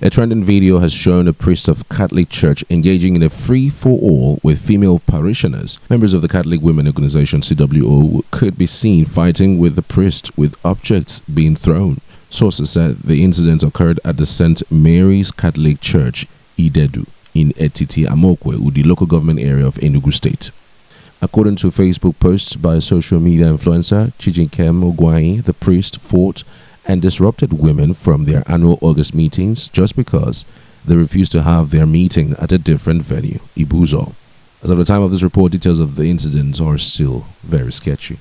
A trending video has shown a priest of Catholic Church engaging in a free-for-all with female parishioners. Members of the Catholic Women Organization (CWO) could be seen fighting with the priest, with objects being thrown. Sources said the incident occurred at the St. Mary's Catholic Church, Idedu, in Etiti Amokwe, the local government area of Enugu State. According to Facebook posts by social media influencer Chijikem Ogwai, the priest fought and disrupted women from their annual August meetings just because they refused to have their meeting at a different venue, Ibuzor. As of the time of this report, details of the incidents are still very sketchy.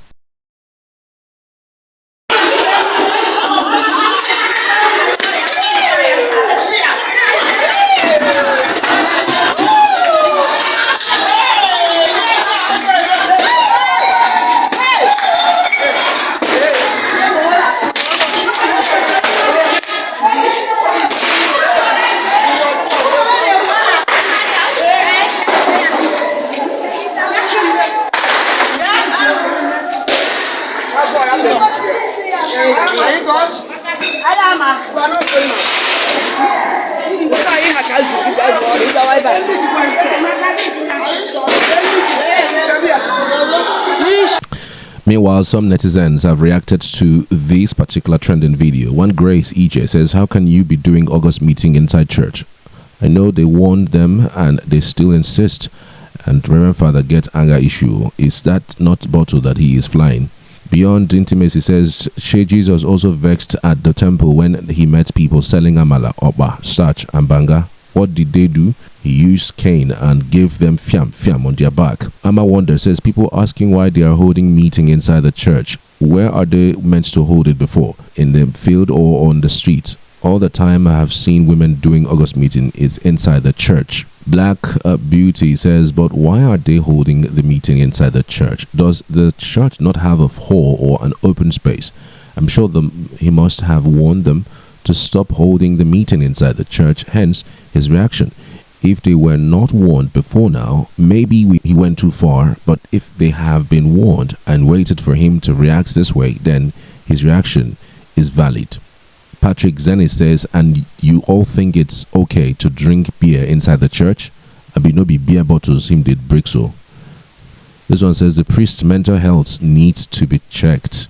Meanwhile, some netizens have reacted to this particular trending video. One Grace EJ says, "How can you be doing August meeting inside church? I know they warned them and they still insist. And Reverend Father gets anger issue. Is that not bottle that he is flying?" Beyond intimacy says, She Jesus also vexed at the temple when he met people selling amala, oba, starch, and banga. What did they do? He used cane and gave them fiam on their back. Amma Wonder says, people asking why they are holding meeting inside the church. Where are they meant to hold it before? In the field or on the street? All the time I have seen women doing August meeting is inside the church. Black Beauty says, but why are they holding the meeting inside the church? Does the church not have a hall or an open space? I'm sure he must have warned them to stop holding the meeting inside the church, hence his reaction. If they were not warned before now, maybe he went too far, but if they have been warned and waited for him to react this way, then his reaction is valid. Patrick Zenny says, and you all think it's okay to drink beer inside the church? Abi no be beer bottles him did break so. This one says, the priest's mental health needs to be checked.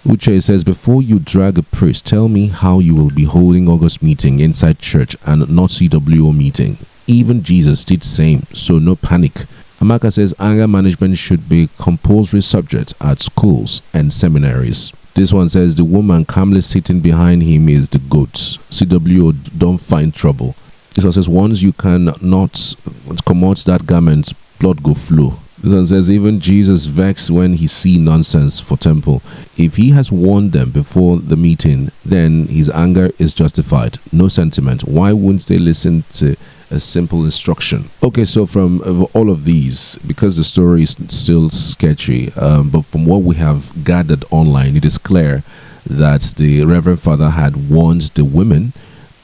Uche says, before you drag a priest, tell me how you will be holding August meeting inside church and not CWO meeting. Even Jesus did same, so no panic. Amaka says, anger management should be compulsory subject at schools and seminaries. This one says, the woman calmly sitting behind him is the goat. CWO don't find trouble. This one says, once you cannot come out that garment, blood go flow. This one says, even Jesus vexed when he see nonsense for temple. If he has warned them before the meeting, then his anger is justified. No sentiment. Why wouldn't they listen to a simple instruction? Okay, so from all of these, because the story is still sketchy, but from what we have gathered online, it is clear that the Reverend Father had warned the women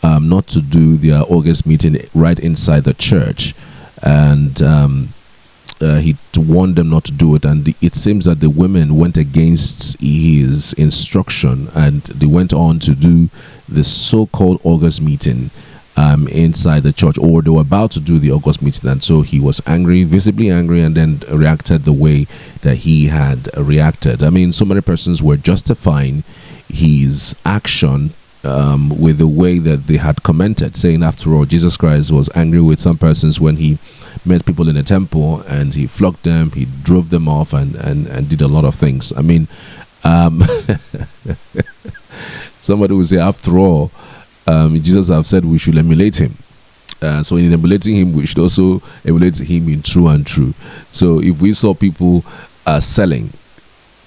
not to do their August meeting right inside the church, and he warned them not to do it, and it seems that the women went against his instruction and they went on to do the so-called August meeting inside the church, or they were about to do the August meeting, and so he was angry, visibly angry, and then reacted the way that he had reacted. I mean, so many persons were justifying his action with the way that they had commented, saying, after all, Jesus Christ was angry with some persons when he met people in the temple and he flogged them, he drove them off, and did a lot of things. I mean, somebody would say, after all, Jesus have said we should emulate him. So in emulating him, we should also emulate him in true and true. So if we saw people selling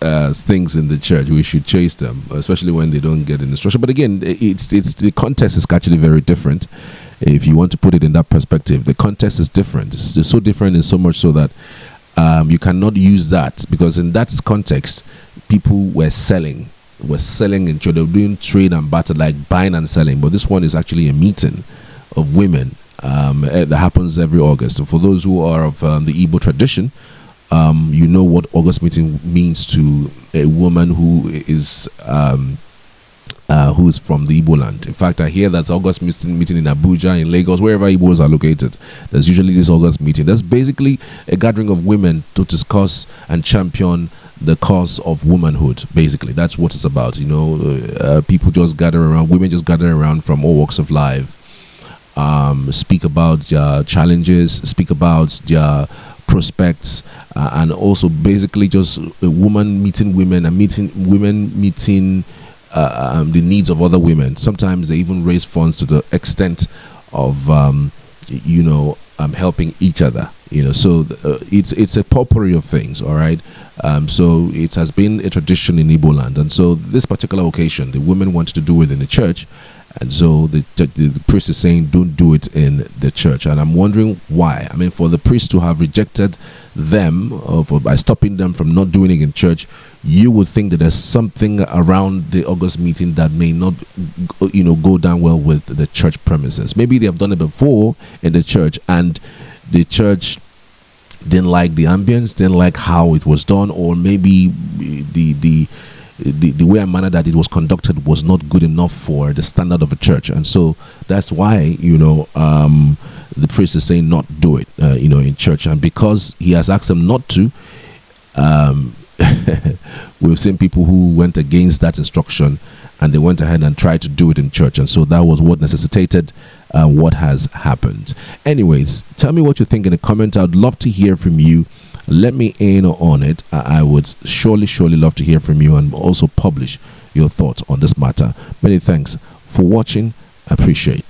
things in the church, we should chase them, especially when they don't get an instruction. But again, it's the context is actually very different. If you want to put it in that perspective, the context is different. It's so different in so much so that you cannot use that, because in that context, people were selling in church. They were doing trade and barter, like buying and selling. But this one is actually a meeting of women that happens every August. And for those who are of the Igbo tradition, you know what August meeting means to a woman who is who's from the Igbo land. In fact, I hear that's August meeting in Abuja, in Lagos, wherever Igbos are located. There's usually this August meeting. That's basically a gathering of women to discuss and champion the cause of womanhood. Basically, that's what it's about. People just gather around, women just gather around from all walks of life, speak about their challenges, speak about their prospects, and also basically just a woman meeting women and women meeting the needs of other women. Sometimes they even raise funds to the extent of helping each other. So it's a potpourri of things. All right. So it has been a tradition in Igbo land, and so this particular occasion, the women wanted to do it in the church, and so the priest is saying, don't do it in the church. And I'm wondering why. I mean, for the priest to have rejected them by stopping them from not doing it in church, you would think that there's something around the August meeting that may not, go down well with the church premises. Maybe they have done it before in the church, and the church didn't like the ambience, didn't like how it was done, or maybe the way and manner that it was conducted was not good enough for the standard of a church. And so that's why the priest is saying not do it in church. And because he has asked them not to, we've seen people who went against that instruction and they went ahead and tried to do it in church. And so that was what necessitated what has happened. Anyways, tell me what you think in the comment. I'd love to hear from you. Let me in on it. I would surely love to hear from you and also publish your thoughts on this matter. Many thanks for watching. I appreciate.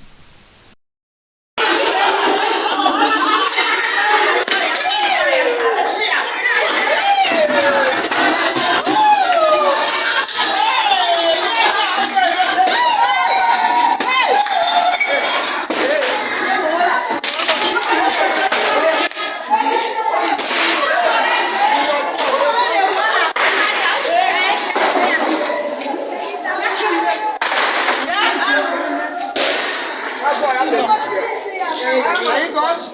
Lagos.